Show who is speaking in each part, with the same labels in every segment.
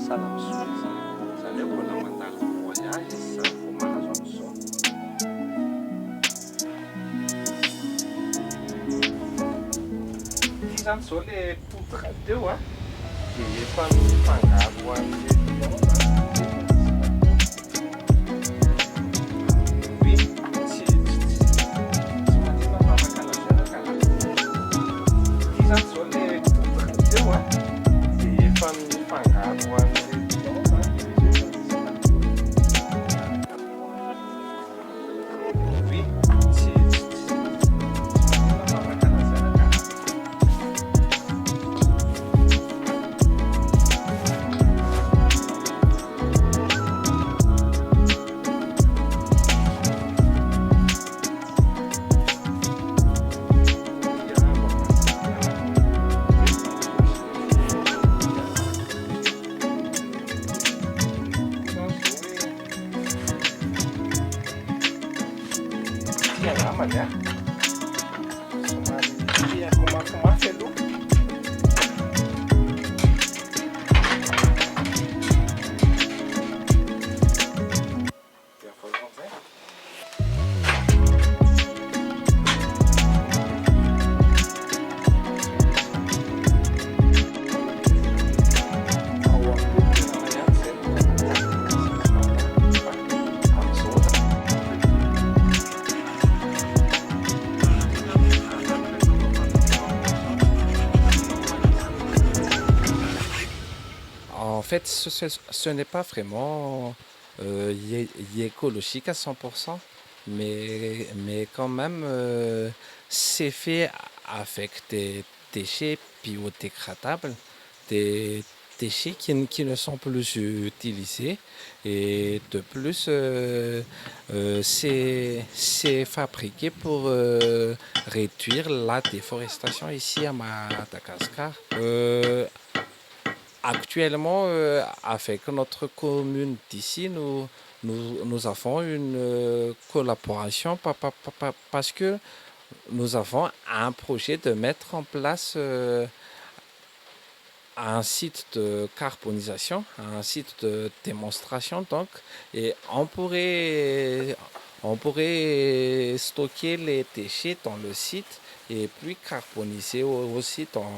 Speaker 1: Sana misy zany. Zany hoe mbola mandalo voyage izy zany vao mahazo an'izao. Ity zany zao le poudre teo dia efa mifangaro an'ilay namanya somary tiako mafimafy aloha. Dia voalohany zay en fait, ce n'est pas vraiment écologique à 100%, mais quand même, c'est fait avec des déchets biodégradables, des déchets qui ne sont plus utilisés. Et de plus, c'est fabriqué pour réduire la déforestation ici à Madagascar. Actuellement, avec notre commune d'ici, nous avons une collaboration parce que nous avons un projet de mettre en place un site de carbonisation, un site de démonstration donc, et on pourrait stocker les déchets dans le site et puis carboniser aussi dans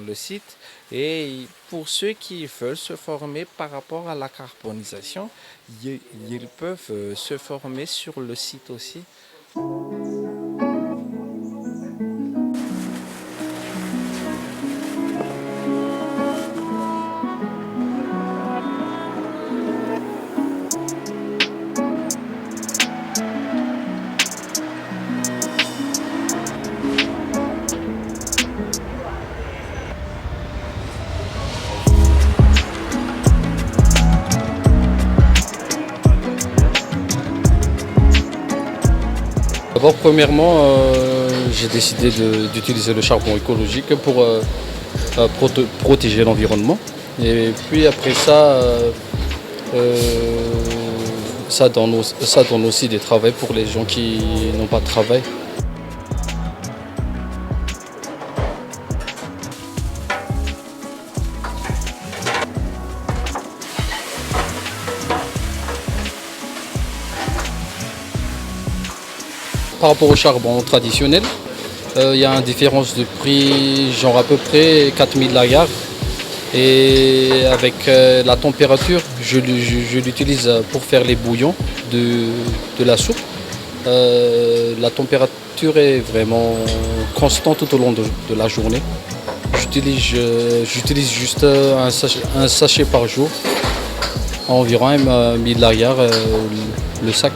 Speaker 1: le site. Et pour ceux qui veulent se former par rapport à la carbonisation, ils peuvent se former sur le site aussi.
Speaker 2: D'abord, premièrement, j'ai décidé d'utiliser le charbon écologique pour protéger l'environnement. Et puis après ça, ça donne aussi des travails pour les gens qui n'ont pas de travail. Par rapport au charbon traditionnel, il y a une différence de prix, genre à peu près 4000 lagars. Et avec la température, je l'utilise pour faire les bouillons de la soupe. La température est vraiment constante tout au long de la journée. J'utilise juste un sachet par jour, environ 1000 lagars le sac.